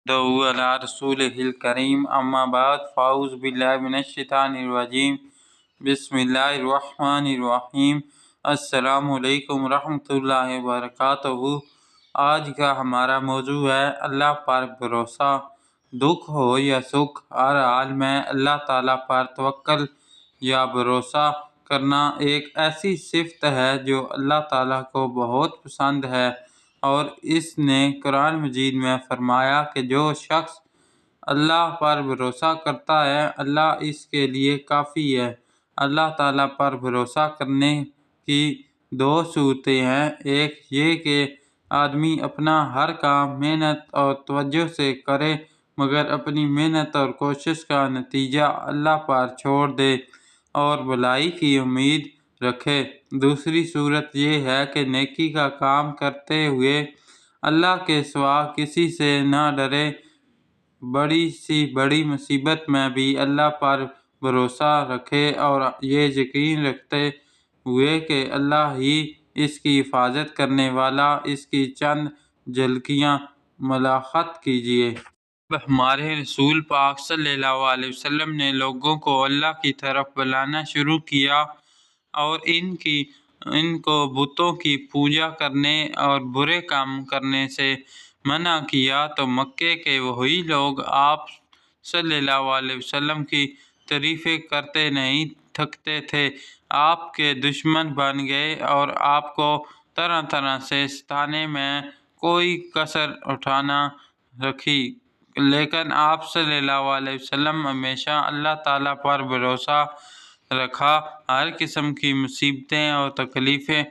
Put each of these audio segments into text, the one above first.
دعو علی رسول الکریم اما بعد فاعوذ باللہ من الشیطان الرجیم بسم اللہ الرحمن الرحیم السلام علیکم ورحمۃ اللہ وبرکاتہ۔ آج کا ہمارا موضوع ہے اللہ پر بھروسہ۔ دکھ ہو یا سکھ، ہر حال میں اللہ تعالیٰ پر توکل یا بھروسہ کرنا ایک ایسی صفت ہے جو اللہ تعالیٰ کو بہت پسند ہے، اور اس نے قرآن مجید میں فرمایا کہ جو شخص اللہ پر بھروسہ کرتا ہے اللہ اس کے لیے کافی ہے۔ اللہ تعالیٰ پر بھروسہ کرنے کی دو صورتیں ہیں، ایک یہ کہ آدمی اپنا ہر کام محنت اور توجہ سے کرے مگر اپنی محنت اور کوشش کا نتیجہ اللہ پر چھوڑ دے اور بھلائی کی امید رکھے۔ دوسری صورت یہ ہے کہ نیکی کا کام کرتے ہوئے اللہ کے سوا کسی سے نہ ڈرے، بڑی سی بڑی مصیبت میں بھی اللہ پر بھروسہ رکھے اور یہ یقین رکھتے ہوئے کہ اللہ ہی اس کی حفاظت کرنے والا، اس کی چند جھلکیاں ملاحظہ کیجیے۔ ہمارے رسول پاک صلی اللہ علیہ وسلم نے لوگوں کو اللہ کی طرف بلانا شروع کیا اور ان کو بتوں کی پوجا کرنے اور برے کام کرنے سے منع کیا، تو مکے کے وہی لوگ آپ صلی اللہ علیہ وسلم کی تعریفیں کرتے نہیں تھکتے تھے، آپ کے دشمن بن گئے اور آپ کو طرح طرح سے ستانے میں کوئی کسر نہ رکھی۔ لیکن آپ صلی اللہ علیہ وسلم ہمیشہ اللہ تعالیٰ پر بھروسہ رکھا، ہر قسم کی مصیبتیں اور تکلیفیں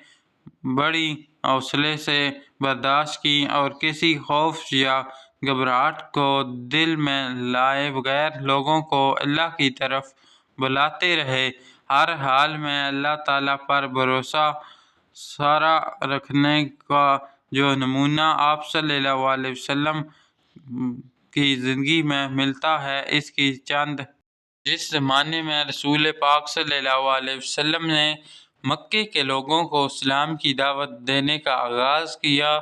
بڑی حوصلے سے برداشت کی اور کسی خوف یا گھبراہٹ کو دل میں لائے بغیر لوگوں کو اللہ کی طرف بلاتے رہے۔ ہر حال میں اللہ تعالیٰ پر بھروسہ سارا رکھنے کا جو نمونہ آپ صلی اللہ علیہ وسلم کی زندگی میں ملتا ہے، اس کی چند۔ جس زمانے میں رسول پاک صلی اللہ علیہ وسلم نے مکے کے لوگوں کو اسلام کی دعوت دینے کا آغاز کیا،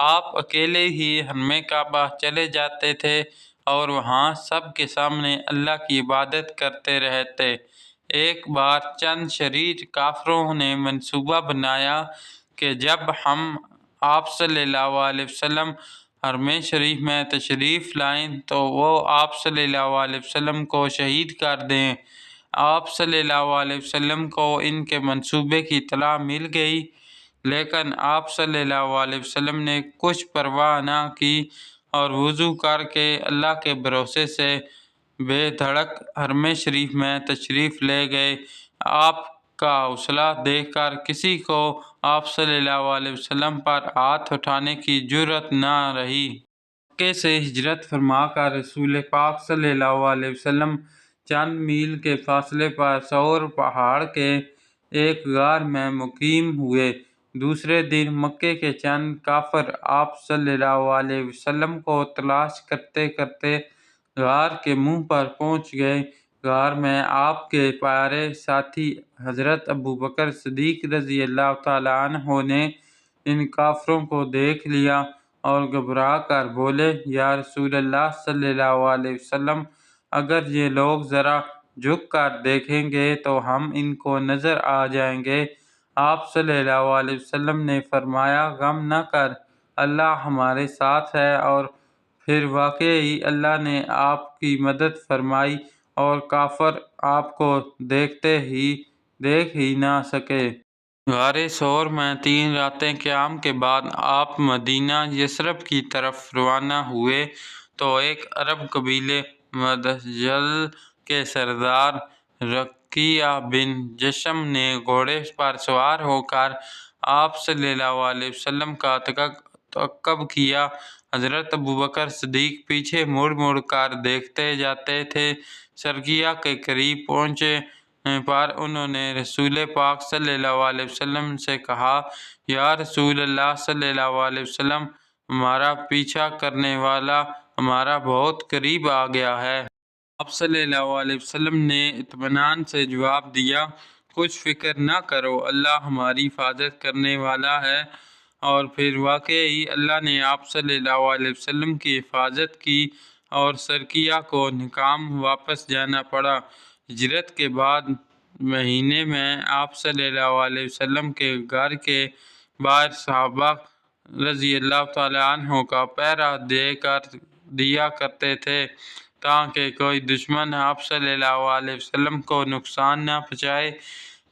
آپ اکیلے ہی حرم کعبہ چلے جاتے تھے اور وہاں سب کے سامنے اللہ کی عبادت کرتے رہتے۔ ایک بار چند شریر کافروں نے منصوبہ بنایا کہ جب آپ صلی اللہ علیہ وسلم حرم شریف میں تشریف لائیں تو وہ آپ صلی اللہ علیہ وسلم کو شہید کر دیں۔ آپ صلی اللہ علیہ وسلم کو ان کے منصوبے کی اطلاع مل گئی، لیکن آپ صلی اللہ علیہ وسلم نے کچھ پرواہ نہ کی اور وضو کر کے اللہ کے بھروسے سے بے دھڑک حرم شریف میں تشریف لے گئے۔ آپ کا حوصلہ دیکھ کر کسی کو آپ صلی اللہ علیہ وسلم پر ہاتھ اٹھانے کی جرأت نہ رہی۔ مکے سے ہجرت فرما کر رسول پاک صلی اللہ علیہ وسلم چند میل کے فاصلے پر صور پہاڑ کے ایک غار میں مقیم ہوئے۔ دوسرے دن مکے کے چند کافر آپ صلی اللہ علیہ وسلم کو تلاش کرتے کرتے غار کے منہ پر پہنچ گئے۔ غار میں آپ کے پیارے ساتھی حضرت ابوبکر صدیق رضی اللہ تعالیٰ عنہ نے ان کافروں کو دیکھ لیا اور گھبرا کر بولے، یا رسول اللہ صلی اللہ علیہ وسلم، اگر یہ لوگ ذرا جھک کر دیکھیں گے تو ہم ان کو نظر آ جائیں گے۔ آپ صلی اللہ علیہ وسلم نے فرمایا، غم نہ کر، اللہ ہمارے ساتھ ہے، اور پھر واقعی اللہ نے آپ کی مدد فرمائی اور کافر آپ کو دیکھ ہی نہ سکے۔ غار ثور میں 3 راتیں قیام کے بعد آپ مدینہ یثرب کی طرف روانہ ہوئے تو ایک عرب قبیلے مدجل کے سردار رقیہ بن جشم نے گھوڑے پر سوار ہو کر آپ صلی اللہ علیہ وسلم کا تعاقب کیا۔ حضرت ابوبکر صدیق پیچھے مڑ مڑ کر دیکھتے جاتے تھے۔ رقیہ کے قریب پہنچنے پر انہوں نے رسول پاک صلی اللہ علیہ وسلم سے کہا، یا رسول اللہ صلی اللہ علیہ وسلم، ہمارا پیچھا کرنے والا ہمارا بہت قریب آ گیا ہے۔ آپ صلی اللہ علیہ وسلم نے اطمینان سے جواب دیا، کچھ فکر نہ کرو، اللہ ہماری حفاظت کرنے والا ہے۔ اور پھر واقعی اللہ نے آپ صلی اللہ علیہ وسلم کی حفاظت کی اور سرکیہ کو ناکام واپس جانا پڑا۔ ہجرت کے بعد مہینے میں آپ صلی اللہ علیہ وسلم کے گھر کے باہر صحابہ رضی اللہ تعالیٰ عنہ کا پہرا دیا کرتے تھے تاکہ کوئی دشمن آپ صلی اللہ علیہ وسلم کو نقصان نہ پہنچائے۔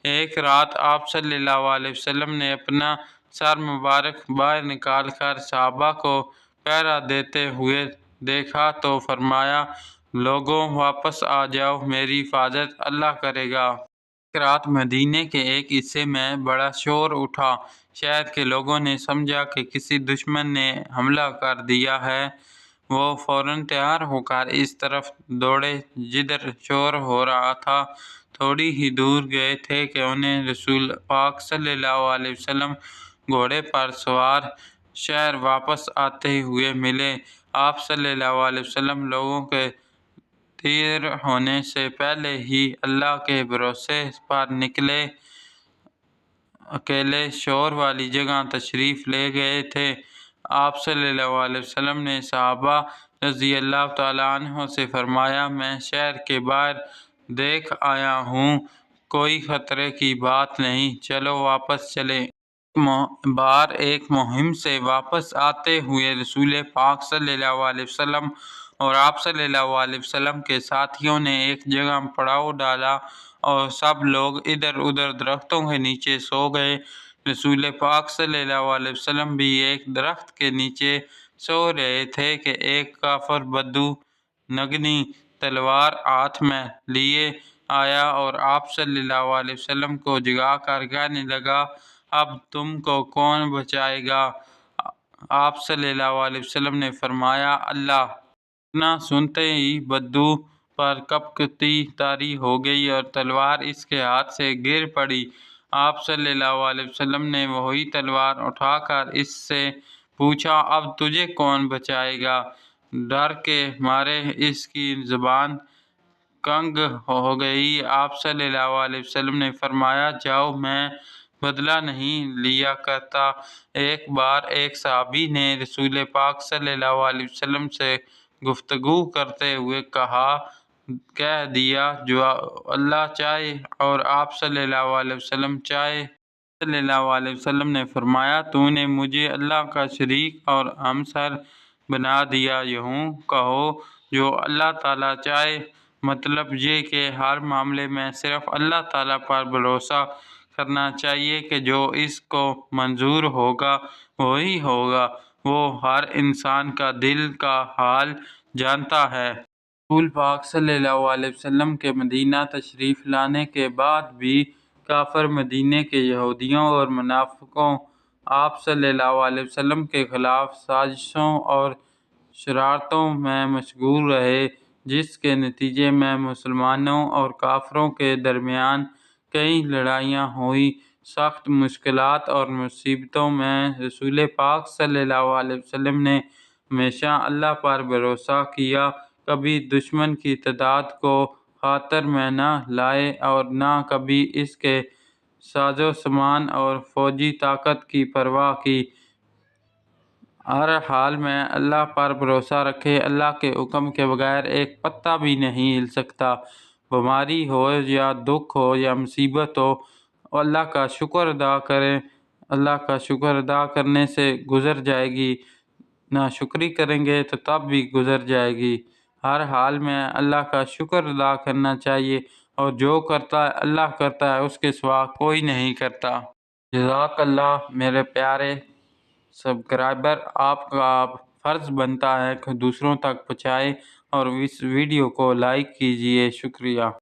ایک رات آپ صلی اللہ علیہ وسلم نے اپنا سر مبارک باہر نکال کر صحابہ کو پہرا دیتے ہوئے دیکھا تو فرمایا، لوگوں واپس آ جاؤ، میری حفاظت اللہ کرے گا۔ ایک رات مدینے کے ایک حصے میں بڑا شور اٹھا۔ شہر کے لوگوں نے سمجھا کہ کسی دشمن نے حملہ کر دیا ہے۔ وہ فوراً تیار ہو کر اس طرف دوڑے جدھر شور ہو رہا تھا۔ تھوڑی ہی دور گئے تھے کہ انہیں رسول پاک صلی اللہ علیہ وسلم گھوڑے پر سوار شہر واپس آتے ہوئے ملے۔ آپ صلی اللہ علیہ وسلم لوگوں کے تیر ہونے سے پہلے ہی اللہ کے بھروسے پر نکلے اکیلے شور والی جگہ تشریف لے گئے تھے۔ آپ صلی اللہ علیہ وسلم نے صحابہ رضی اللہ تعالیٰ عنہ سے فرمایا، میں شہر کے باہر دیکھ آیا ہوں، کوئی خطرے کی بات نہیں، چلو واپس چلیں۔ ایک مہم سے واپس آتے ہوئے رسول پاک صلی اللہ علیہ وسلم اور آپ صلی اللہ علیہ وسلم کے ساتھیوں نے ایک جگہ پڑاؤ ڈالا اور سب لوگ ادھر ادھر درختوں کے نیچے سو گئے۔ رسول پاک صلی اللہ علیہ وسلم بھی ایک درخت کے نیچے سو رہے تھے کہ ایک کافر بدو نگنی تلوار ہاتھ میں لیے آیا اور آپ صلی اللہ علیہ وسلم کو جگا کر کہنے لگا، اب تم کو کون بچائے گا؟ آپ صلی اللہ علیہ وسلم نے فرمایا، اللہ۔ اتنا سنتے ہی بدو پر کپکپی طاری ہو گئی اور تلوار اس کے ہاتھ سے گر پڑی۔ آپ صلی اللہ علیہ وسلم نے وہی تلوار اٹھا کر اس سے پوچھا، اب تجھے کون بچائے گا؟ ڈر کے مارے اس کی زبان کنگ ہو گئی۔ آپ صلی اللہ علیہ وسلم نے فرمایا، جاؤ، میں بدلہ نہیں لیا کرتا۔ ایک بار ایک صحابی نے رسول پاک صلی اللہ علیہ وسلم سے گفتگو کرتے ہوئے کہہ دیا، جو اللہ چاہے اور آپ صلی اللہ علیہ وسلم چاہے۔ صلی اللہ علیہ وسلم نے فرمایا، تو نے مجھے اللہ کا شریک اور ہمسر بنا دیا، یوں کہو جو اللہ تعالیٰ چاہے۔ مطلب یہ کہ ہر معاملے میں صرف اللہ تعالیٰ پر بھروسہ کرنا چاہیے کہ جو اس کو منظور ہوگا وہی ہوگا، وہ ہر انسان کا دل کا حال جانتا ہے۔ رسول پاک صلی اللہ علیہ وسلم کے مدینہ تشریف لانے کے بعد بھی کافر مدینے کے یہودیوں اور منافقوں آپ صلی اللہ علیہ وسلم کے خلاف سازشوں اور شرارتوں میں مشغول رہے، جس کے نتیجے میں مسلمانوں اور کافروں کے درمیان کئی لڑائیاں ہوئیں۔ سخت مشکلات اور مصیبتوں میں رسول پاک صلی اللہ علیہ وسلم نے ہمیشہ اللہ پر بھروسہ کیا، کبھی دشمن کی تعداد کو خاطر میں نہ لائے اور نہ کبھی اس کے ساز و سامان اور فوجی طاقت کی پرواہ کی۔ ہر حال میں اللہ پر بھروسہ رکھے، اللہ کے حکم کے بغیر ایک پتا بھی نہیں ہل سکتا۔ بیماری ہو یا دکھ ہو یا مصیبت ہو، اللہ کا شکر ادا کریں، اللہ کا شکر ادا کرنے سے گزر جائے گی، ناشکری کریں گے تو تب بھی گزر جائے گی۔ ہر حال میں اللہ کا شکر ادا کرنا چاہیے، اور جو کرتا ہے اللہ کرتا ہے، اس کے سوا کوئی نہیں کرتا۔ جزاک اللہ۔ میرے پیارے سبسکرائبر، آپ کا فرض بنتا ہے کہ دوسروں تک پہنچائیں اور اس ویڈیو کو لائک کیجیے۔ شکریہ۔